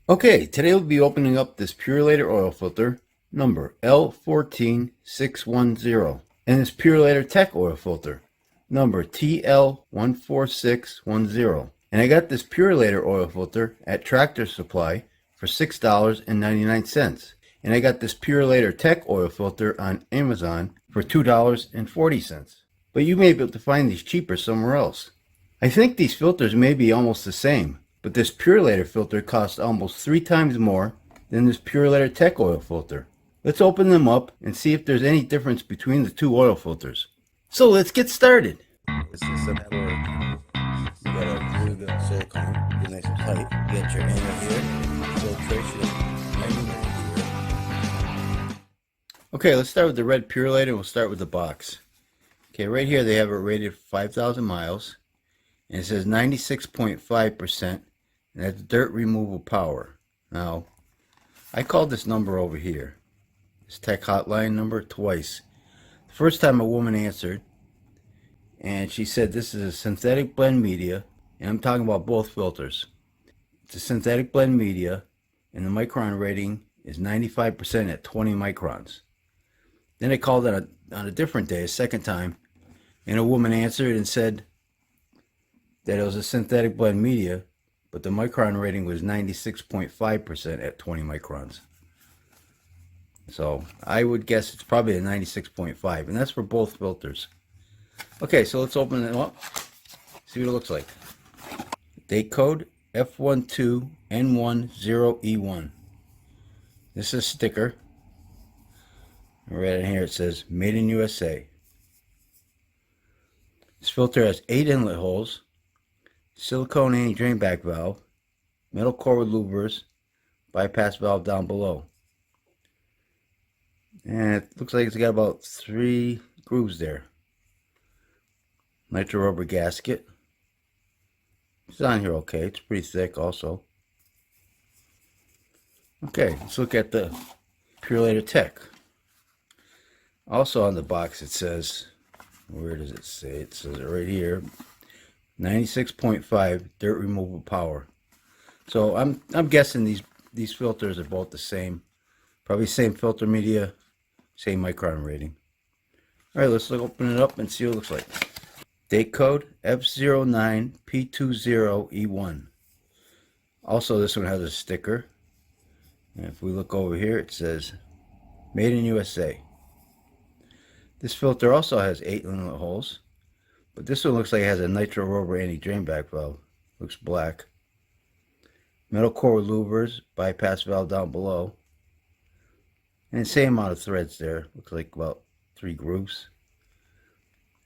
Okay, today we'll be opening up this Purolator oil filter number L14610 and this Purolator Tech oil filter number TL14610. And I got this Purolator oil filter at Tractor Supply for $6.99. And I got this Purolator Tech oil filter on Amazon for $2.40. But you may be able to find these cheaper somewhere else. I think these filters may be almost the same, but this Purolator filter costs almost 3 times more than this Purolator Tech oil filter. Let's open them up and see if there's any difference between the two oil filters. So let's get started. This is some work. You gotta glue the silicone, get nice and tight, get your inner here, filtration, and here. Okay, let's start with the red Purolator. We'll start with the box. Okay, right here they have it rated for 5,000 miles, and it says 96.5%. And that's dirt removal power. Now, I called this number over here, this tech hotline number, twice. The first time a woman answered, and she said this is a synthetic blend media, and I'm talking about both filters. It's a synthetic blend media, and the micron rating is 95% at 20 microns. Then I called on a different day, a second time, and a woman answered and said that it was a synthetic blend media, but the micron rating was 96.5% at 20 microns. So I would guess it's probably a 96.5, and that's for both filters. Okay, so let's open it up, see what it looks like. Date code F12N10E1. This is a sticker. Right in here it says Made in USA. This filter has 8 inlet holes, silicone anti-drain back valve, metal core with louvers, bypass valve down below. And it looks like it's got about 3 grooves there. Nitro rubber gasket. It's on here okay. It's pretty thick also. Okay, let's look at the Purolator Tech. Also on the box it says, where does it say? It says it right here. 96.5 dirt removal power. So I'm guessing these filters are both the same. Probably same filter media, same micron rating. Alright, let's open it up and see what it looks like. Date code F09P20E1. Also this one has a sticker. And if we look over here it says Made in USA. This filter also has 8 inlet holes. But this one looks like it has a nitro rubber anti-drain back valve. Looks black. Metal core with louvers, bypass valve down below. And the same amount of threads there. Looks like about 3 grooves.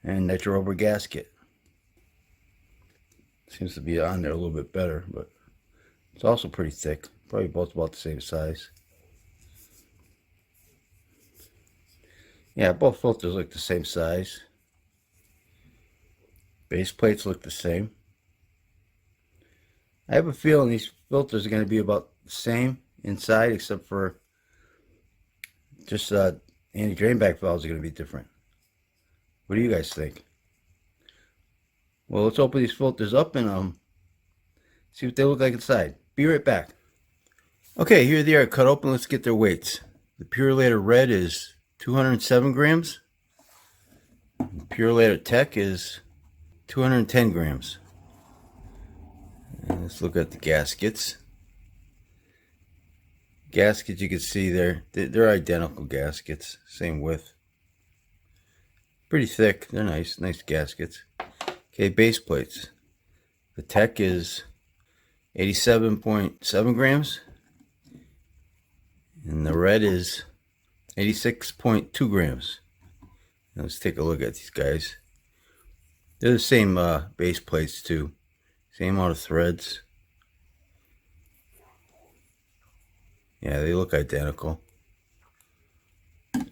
And nitro rubber gasket. Seems to be on there a little bit better, but it's also pretty thick. Probably both about the same size. Yeah, both filters look the same size. Base plates look the same. I have a feeling these filters are going to be about the same inside, except for just anti-drain back valves are going to be different. What do you guys think? Well, let's open these filters up and see what they look like inside. Be right back. Okay, here they are cut open. Let's get their weights. The Purolator Red is 207 grams. The Purolator Tech is 210 grams. And let's look at the gaskets. Gaskets, you can see they're identical gaskets, same width. Pretty thick. They're nice gaskets. Okay, base plates. The Tech is 87.7 grams, and the Red is 86.2 grams. Now let's take a look at these guys. They're the same base plates too. Same amount of threads. Yeah, they look identical. Yeah,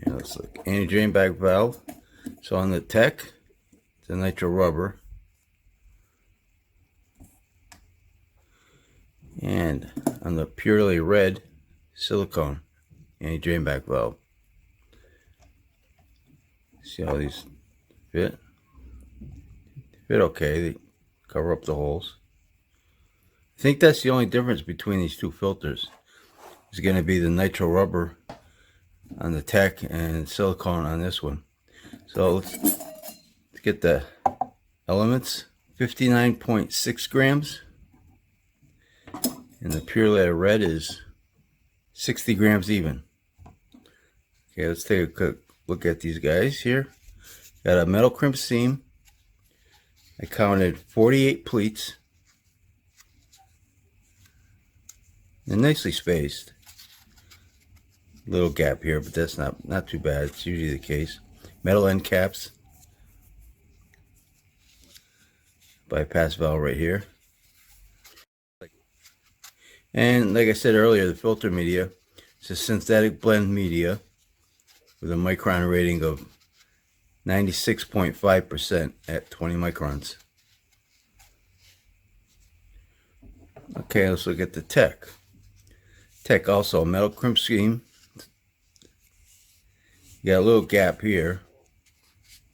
let's look. Anti-drain back valve. So on the Tech, it's a nitro rubber. And on the Purolator Red, silicone anti-drain back valve. See how these fit? Fit okay. They cover up the holes. I think that's the only difference between these two filters. It's going to be the nitro rubber on the Tech and silicone on this one. So let's get the elements. 59.6 grams. And the Purolator red is 60 grams even. Okay, let's take a quick look at these guys here. Got a metal crimp seam. I counted 48 pleats. They're nicely spaced. Little gap here, but that's not too bad. It's usually the case. Metal end caps. Bypass valve right here. And like I said earlier, the filter media is a synthetic blend media with a micron rating of 96.5% at 20 microns. Okay, let's look at the Tech. Tech also a metal crimp seam. You got a little gap here,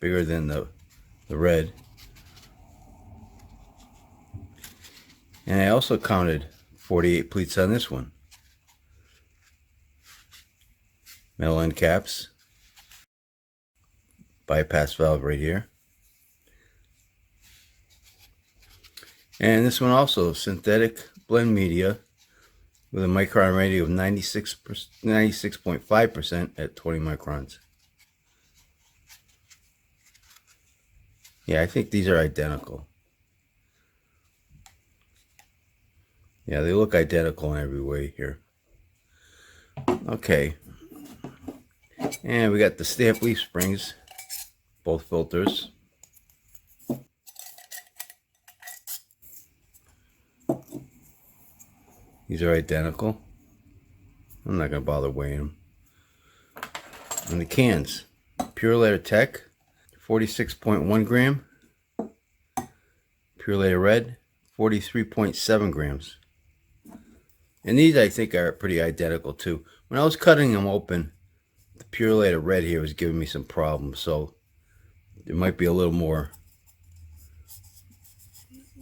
bigger than the red. And I also counted 48 pleats on this one. Metal end caps. Bypass valve right here. And this one also synthetic blend media with a micron rating of 96.5% at 20 microns. Yeah, I think these are identical. Yeah, they look identical in every way here. Okay. And we got the stamp leaf springs, both filters. These are identical. I'm not going to bother weighing them. And the cans. Purolator Tech, 46.1 gram. Purolator Red, 43.7 grams. And these I think are pretty identical too. When I was cutting them open, the Purolator Red here was giving me some problems. So there might be a little more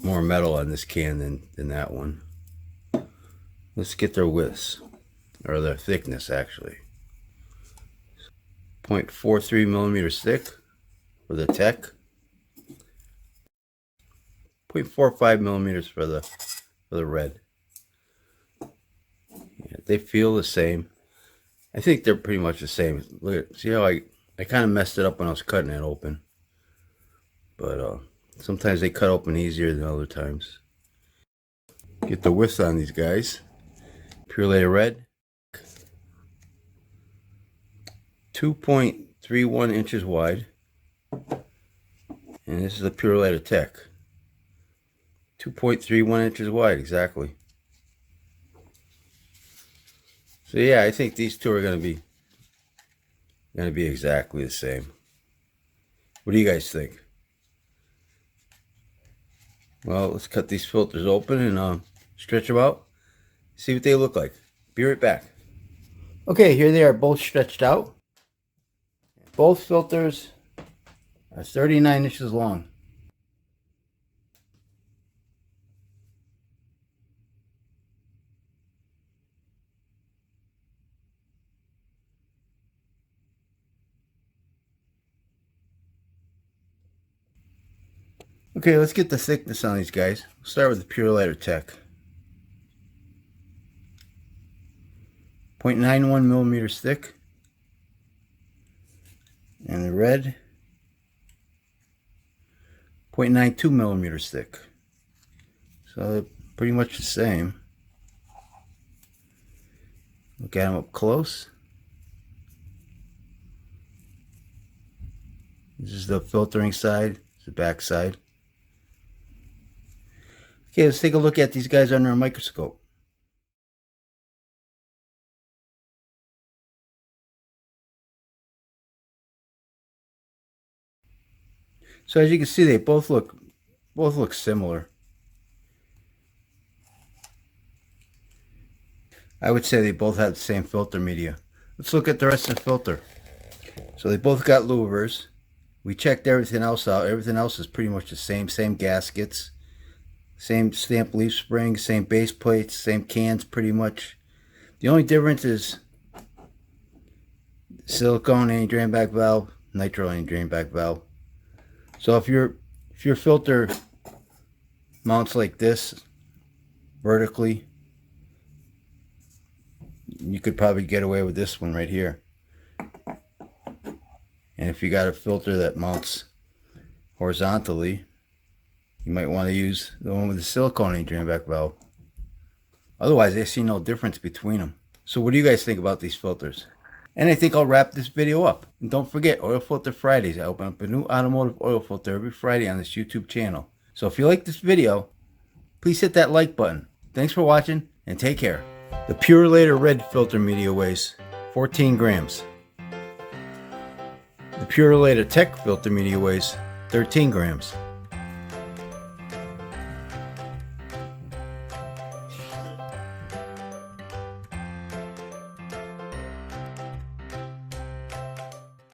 metal on this can than that one. Let's get their widths, or their thickness actually. 0.43 millimeters thick for the Tech. 0.45 millimeters for the Red. Yeah, they feel the same. I think they're pretty much the same. Look, see how I kind of messed it up when I was cutting it open. But sometimes they cut open easier than other times. Get the widths on these guys. Purolator Red, 2.31 inches wide. And this is the Purolator Tech. 2.31 inches wide, exactly. So yeah, I think these two are going to be exactly the same. What do you guys think? Well, let's cut these filters open and stretch them out. See what they look like. Be right back. Okay, here they are both stretched out. Both filters are 39 inches long. Okay, let's get the thickness on these guys. We'll start with the Purolator Tech. 0.91 millimeters thick. And the Red, 0.92 millimeters thick. So they're pretty much the same. Look at them up close. This is the filtering side, this is the back side. Okay, let's take a look at these guys under a microscope. So as you can see, they both look similar. I would say they both have the same filter media. Let's look at the rest of the filter. So they both got louvers. We checked everything else out. Everything else is pretty much the same gaskets, Same stamp leaf springs, same base plates, same cans pretty much. The only difference is silicone anti drain back valve, nitro anti drain back valve. So if your filter mounts like this vertically, you could probably get away with this one right here. And if you got a filter that mounts horizontally, you might want to use the one with the silicone drain back valve. Otherwise, I see no difference between them. So what do you guys think about these filters? And I think I'll wrap this video up. And don't forget, Oil Filter Fridays. I open up a new automotive oil filter every Friday on this YouTube channel. So if you like this video, please hit that like button. Thanks for watching, and take care. The Purolator red filter media weighs 14 grams. The Purolator Tech filter media weighs 13 grams.